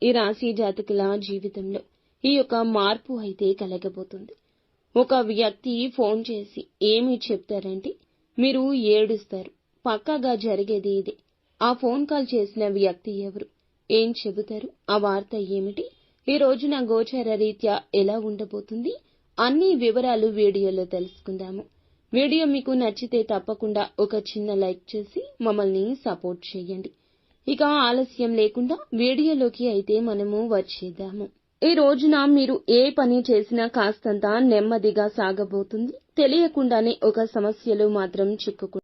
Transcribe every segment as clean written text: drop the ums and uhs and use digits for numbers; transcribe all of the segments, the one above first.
ఈ రాశి జాతకుల జీవితంలో ఈ యొక్క మార్పు అయితే కలగబోతుంది. ఒక వ్యక్తి ఫోన్ చేసి ఏమి చెప్తారంటే మీరు ఏడుస్తారు. పక్కాగా జరిగేది ఇదే. ఆ ఫోన్ కాల్ చేసిన వ్యక్తి ఎవరు, ఏం చెబుతారు, ఆ వార్త ఏమిటి, ఈ రోజున గోచార రీత్యా ఎలా ఉండబోతుంది, అన్ని వివరాలు వీడియోలో తెలుసుకుందాము. వీడియో మీకు నచ్చితే తప్పకుండా ఒక చిన్న లైక్ చేసి మమ్మల్ని సపోర్ట్ చేయండి. ఇక ఆలస్యం లేకుండా వీడియోలోకి అయితే మనము వచ్చేద్దాము. ఈ రోజున మీరు ఏ పని చేసినా కాస్తంత నెమ్మదిగా సాగబోతుంది. తెలియకుండానే ఒక సమస్యలో మాత్రం చిక్కుకుంటుంది.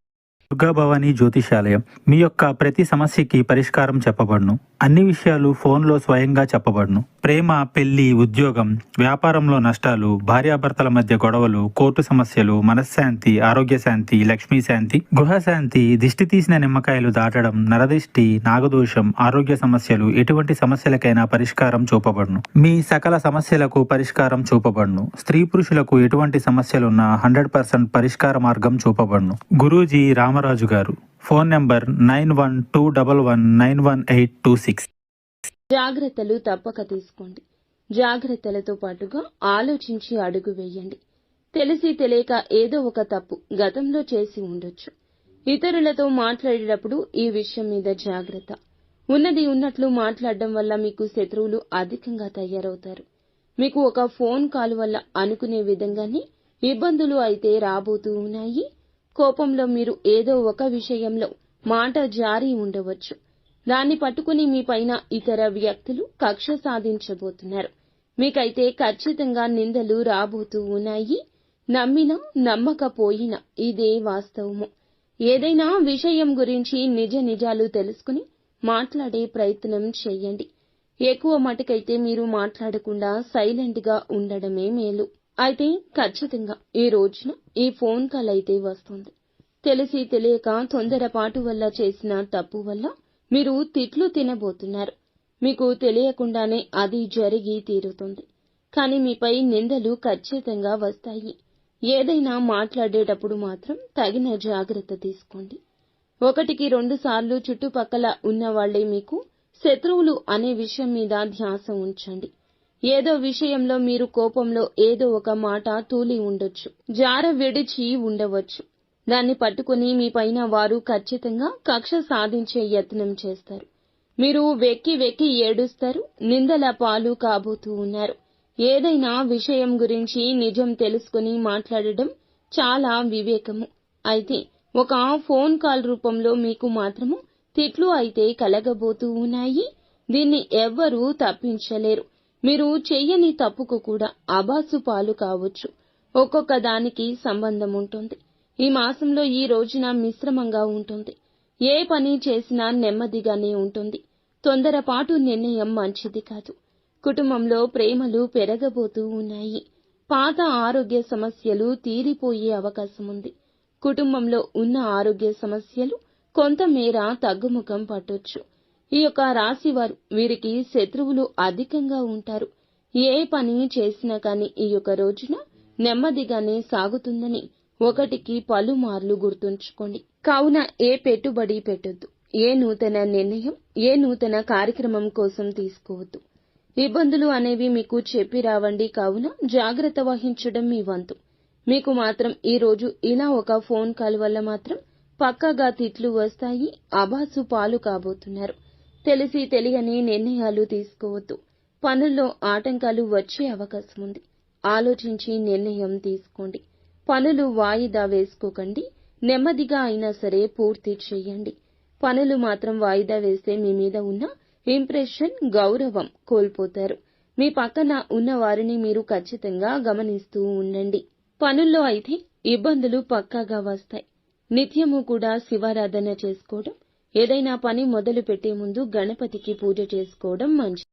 దుర్గాభవాని జ్యోతిషాలయం మీ యొక్క ప్రతి సమస్యకి పరిష్కారం చెప్పబడును. అన్ని విషయాలు ఫోన్లో స్వయంగా చెప్పబడును. ప్రేమ, పెళ్లి, ఉద్యోగం, వ్యాపారంలో నష్టాలు, భార్యాభర్తల మధ్య గొడవలు, కోర్టు సమస్యలు, మనశ్శాంతి, ఆరోగ్య శాంతి, లక్ష్మీ శాంతి, గృహశాంతి, దిష్టి తీసిన నిమ్మకాయలు దాటడం, నరదిష్టి, నాగదోషం, ఆరోగ్య సమస్యలు, ఎటువంటి సమస్యలకైనా పరిష్కారం చూపబడును. మీ సకల సమస్యలకు పరిష్కారం చూపబడును. స్త్రీ పురుషులకు ఎటువంటి సమస్యలున్నా 100% పరిష్కార మార్గం చూపబడును. గురూజీ రామరాజు గారు. Phone number 9121191826. జాగ్రత్తలు తప్పక తీసుకోండి. జాగ్రత్తలతో పాటుగా ఆలోచించి అడుగు వేయండి. తెలిసి తెలియక ఏదో ఒక తప్పు గతంలో చేసి ఉండొచ్చు. ఇతరులతో మాట్లాడేటప్పుడు ఈ విషయం మీద జాగ్రత్త. ఉన్నది ఉన్నట్లు మాట్లాడడం వల్ల మీకు శత్రువులు అధికంగా తయారవుతారు. మీకు ఒక ఫోన్ కాల్ వల్ల అనుకునే విధంగానే ఇబ్బందులు అయితే రాబోతూ ఉన్నాయి. కోపంలో మీరు ఏదో ఒక విషయంలో మాట జారి ఉండవచ్చు. దాన్ని పట్టుకుని మీ పైన ఇతర వ్యక్తులు కక్ష సాధించబోతున్నారు. మీకైతే ఖచ్చితంగా నిందలు రాబోతూ ఉన్నాయి. నమ్మినా నమ్మకపోయినా ఇదే వాస్తవము. ఏదైనా విషయం గురించి నిజాలు తెలుసుకుని మాట్లాడే ప్రయత్నం చేయండి. ఎక్కువ మటుకైతే మీరు మాట్లాడకుండా సైలెంట్ గా ఉండడమే మేలు. అయితే ఖచ్చితంగా ఈ రోజున ఈ ఫోన్ కాల్ అయితే వస్తుంది. తెలిసి తెలియక తొందరపాటు వల్ల చేసిన తప్పు వల్ల మీరు తిట్లు తినబోతున్నారు. మీకు తెలియకుండానే అది జరిగి తీరుతుంది. కానీ మీపై నిందలు ఖచ్చితంగా వస్తాయి. ఏదైనా మాట్లాడేటప్పుడు మాత్రం తగిన జాగ్రత్త తీసుకోండి. 1-2 సార్లు చుట్టుపక్కల ఉన్న వాళ్లే మీకు శత్రువులు అనే విషయం మీద ధ్యాస ఉంచండి. ఏదో విషయంలో మీరు కోపంలో ఏదో ఒక మాట తూలి ఉండొచ్చు, జార విడిచి ఉండవచ్చు. దాన్ని పట్టుకుని మీ పైన వారు ఖచ్చితంగా కక్ష సాధించే యత్నం చేస్తారు. మీరు వెక్కి వెక్కి ఏడుస్తారు. నిందల పాలు కాబోతూ ఉన్నారు. ఏదైనా విషయం గురించి నిజం తెలుసుకుని మాట్లాడడం చాలా వివేకము. అయితే ఒక ఫోన్ కాల్ రూపంలో మీకు మాత్రము తిట్లు అయితే కలగబోతూ ఉన్నాయి. దీన్ని ఎవ్వరూ తప్పించలేరు. మీరు చెయ్యని తప్పుకు కూడా అబాసు పాలు కావచ్చు. ఒక్కొక్క దానికి సంబంధం ఉంటుంది. ఈ మాసంలో ఈ రోజున మిశ్రమంగా ఉంటుంది. ఏ పని చేసినా నెమ్మదిగానే ఉంటుంది. తొందరపాటు నిర్ణయం మంచిది కాదు. కుటుంబంలో ప్రేమలు పెరగబోతూ ఉన్నాయి. పాత ఆరోగ్య సమస్యలు తీరిపోయే అవకాశం ఉంది. కుటుంబంలో ఉన్న ఆరోగ్య సమస్యలు కొంతమేర తగ్గుముఖం పట్టొచ్చు. ఈ యొక్క రాశివారు, వీరికి శత్రువులు అధికంగా ఉంటారు. ఏ పని చేసినా కానీ ఈ యొక్క రోజున నెమ్మదిగానే సాగుతుందని ఒకటికి పలుమార్లు గుర్తుంచుకోండి. కావున ఏ పెట్టుబడి పెట్టొద్దు. ఏ నూతన నిర్ణయం, ఏ నూతన కార్యక్రమం కోసం తీసుకోవద్దు. ఇబ్బందులు అనేవి మీకు చెప్పి రావండి. కావున జాగ్రత్త వహించడం మీ వంతు. మీకు మాత్రం ఈ రోజు ఇలా ఒక ఫోన్ కాల్ వల్ల మాత్రం పక్కాగా తిట్లు వస్తాయి. అబాసు పాలు కాబోతున్నారు. తెలిసి తెలియని నిర్ణయాలు తీసుకోవద్దు. పనుల్లో ఆటంకాలు వచ్చే అవకాశం ఉంది. ఆలోచించి నిర్ణయం తీసుకోండి. పనులు వాయిదా వేసుకోకండి. నెమ్మదిగా అయినా సరే పూర్తి చేయండి. పనులు మాత్రం వాయిదా వేస్తే మీ మీద ఉన్న ఇంప్రెషన్, గౌరవం కోల్పోతారు. మీ పక్కన ఉన్న వారిని మీరు ఖచ్చితంగా గమనిస్తూ ఉండండి. పనుల్లో అయితే ఇబ్బందులు పక్కాగా వస్తాయి. నిత్యము కూడా శివారాధన చేసుకోవడం, ఏదైనా పని మొదలు పెట్టే ముందు గణపతికి పూజ చేసుకోవడం మంచిది.